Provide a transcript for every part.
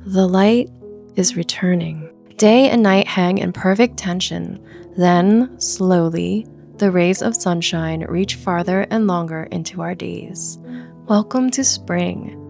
The light is returning. Day and night hang in perfect tension. Then, slowly, the rays of sunshine reach farther and longer into our days. Welcome to spring.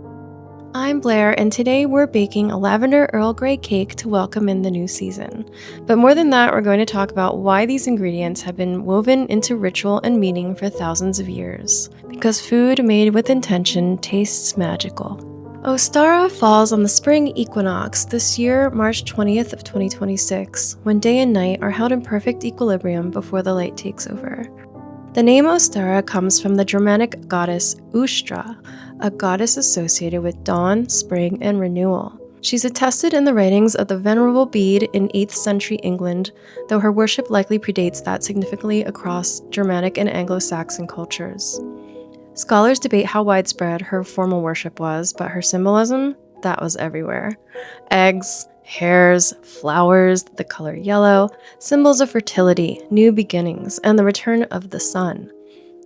I'm Blair, and today we're baking a Lavender Earl Grey cake to welcome in the new season. But more than that, we're going to talk about why these ingredients have been woven into ritual and meaning for thousands of years. Because food made with intention tastes magical. Ostara falls on the spring equinox this year, March 20th of 2026, when day and night are held in perfect equilibrium before the light takes over. The name Ostara comes from the Germanic goddess Ustra, a goddess associated with dawn, spring, and renewal. She's attested in the writings of the Venerable Bede in 8th century England, though her worship likely predates that significantly across Germanic and Anglo-Saxon cultures. Scholars debate how widespread her formal worship was, but her symbolism, that was everywhere. Eggs, hairs, flowers, the color yellow, symbols of fertility, new beginnings, and the return of the sun.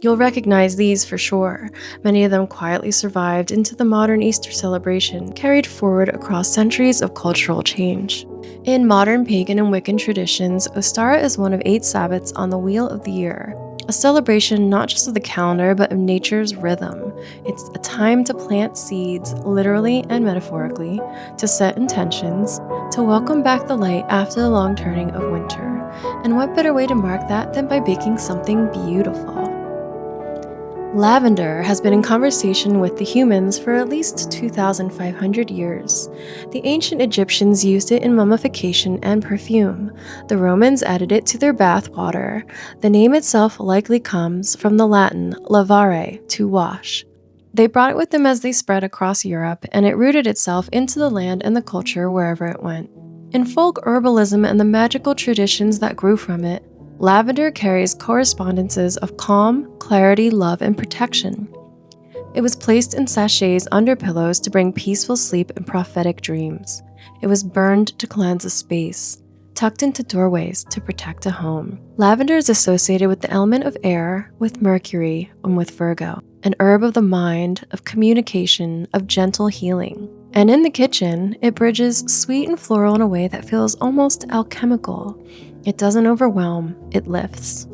You'll recognize these for sure. Many of them quietly survived into the modern Easter celebration, carried forward across centuries of cultural change. In modern pagan and Wiccan traditions, Ostara is one of 8 Sabbats on the Wheel of the Year, a celebration not just of the calendar but of nature's rhythm. It's a time to plant seeds, literally and metaphorically, to set intentions, to welcome back the light after the long turning of winter. And what better way to mark that than by baking something beautiful? Lavender has been in conversation with the humans for at least 2,500 years. The ancient Egyptians used it in mummification and perfume. The Romans added it to their bath water. The name itself likely comes from the Latin lavare, to wash. They brought it with them as they spread across Europe, and it rooted itself into the land and the culture wherever it went. In folk herbalism and the magical traditions that grew from it, lavender carries correspondences of calm, clarity, love, and protection. It was placed in sachets under pillows to bring peaceful sleep and prophetic dreams. It was burned to cleanse a space, tucked into doorways to protect a home. Lavender is associated with the element of air, with Mercury, and with Virgo, an herb of the mind, of communication, of gentle healing. And in the kitchen, it bridges sweet and floral in a way that feels almost alchemical. It doesn't overwhelm, it lifts.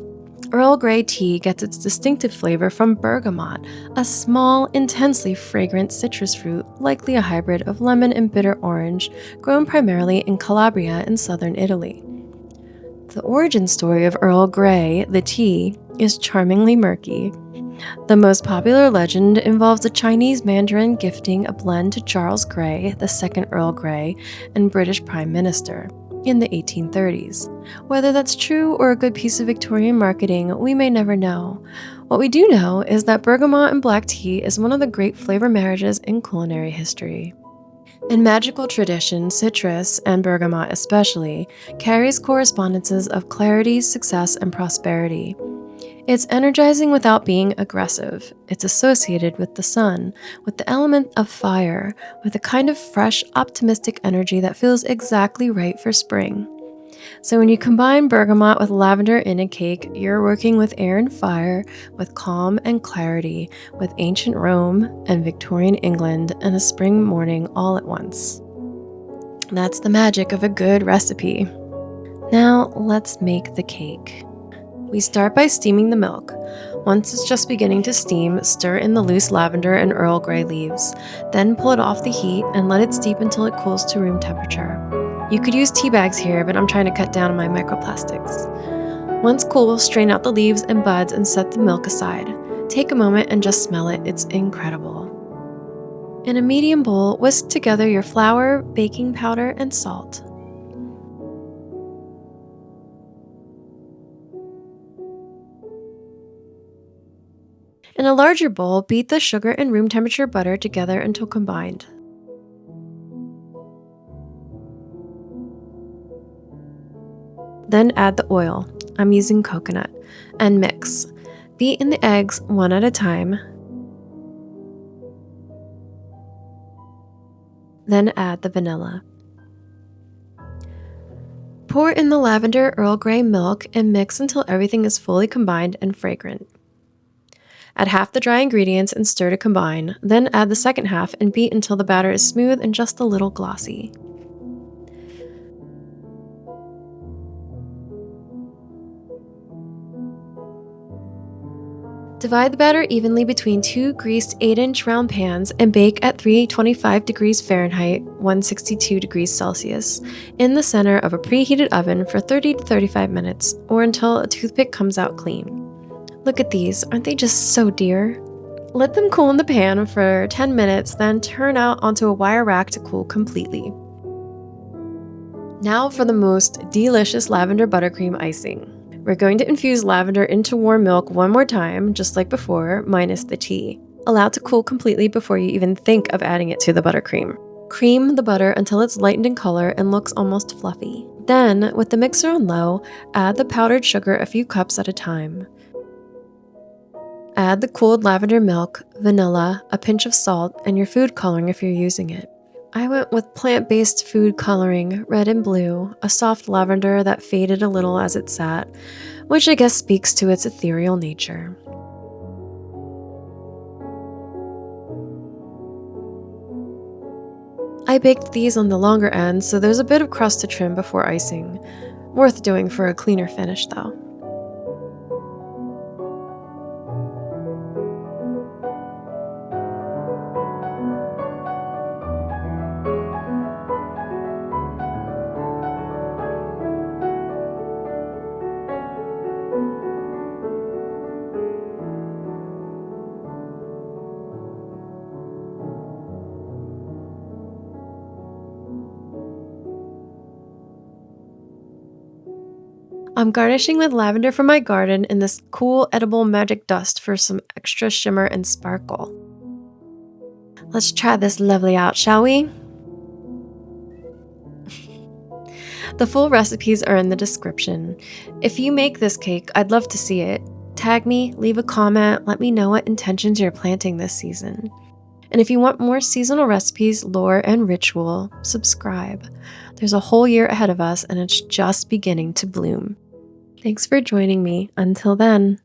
Earl Grey tea gets its distinctive flavor from bergamot, a small, intensely fragrant citrus fruit, likely a hybrid of lemon and bitter orange, grown primarily in Calabria in southern Italy. The origin story of Earl Grey, the tea, is charmingly murky. The most popular legend involves a Chinese mandarin gifting a blend to Charles Grey, the second Earl Grey, and British Prime Minister, in the 1830s. Whether that's true or a good piece of Victorian marketing, we may never know. What we do know is that bergamot and black tea is one of the great flavor marriages in culinary history. In magical tradition, citrus, and bergamot especially, carries correspondences of clarity, success, and prosperity. It's energizing without being aggressive. It's associated with the sun, with the element of fire, with a kind of fresh, optimistic energy that feels exactly right for spring. So when you combine bergamot with lavender in a cake, you're working with air and fire, with calm and clarity, with ancient Rome and Victorian England and a spring morning all at once. That's the magic of a good recipe. Now let's make the cake. We start by steaming the milk. Once it's just beginning to steam, stir in the loose lavender and Earl Grey leaves. Then pull it off the heat and let it steep until it cools to room temperature. You could use tea bags here, but I'm trying to cut down on my microplastics. Once cool, strain out the leaves and buds and set the milk aside. Take a moment and just smell it. It's incredible. In a medium bowl, whisk together your flour, baking powder, and salt. In a larger bowl, beat the sugar and room temperature butter together until combined. Then add the oil, I'm using coconut, and mix. Beat in the eggs one at a time. Then add the vanilla. Pour in the lavender Earl Grey milk and mix until everything is fully combined and fragrant. Add half the dry ingredients and stir to combine, then add the second half and beat until the batter is smooth and just a little glossy. Divide the batter evenly between two greased 8-inch round pans and bake at 325 degrees Fahrenheit, 162 degrees Celsius, in the center of a preheated oven for 30 to 35 minutes, or until a toothpick comes out clean. Look at these, aren't they just so dear? Let them cool in the pan for 10 minutes, then turn out onto a wire rack to cool completely. Now for the most delicious lavender buttercream icing. We're going to infuse lavender into warm milk one more time, just like before, minus the tea. Allow to cool completely before you even think of adding it to the buttercream. Cream the butter until it's lightened in color and looks almost fluffy. Then, with the mixer on low, add the powdered sugar a few cups at a time. Add the cooled lavender milk, vanilla, a pinch of salt, and your food coloring if you're using it. I went with plant-based food coloring, red and blue, a soft lavender that faded a little as it sat, which I guess speaks to its ethereal nature. I baked these on the longer end, so there's a bit of crust to trim before icing. Worth doing for a cleaner finish, though. I'm garnishing with lavender from my garden and this cool edible magic dust for some extra shimmer and sparkle. Let's try this lovely out, shall we? The full recipes are in the description. If you make this cake, I'd love to see it. Tag me, leave a comment, let me know what intentions you're planting this season. And if you want more seasonal recipes, lore, and ritual, subscribe. There's a whole year ahead of us and it's just beginning to bloom. Thanks for joining me. Until then.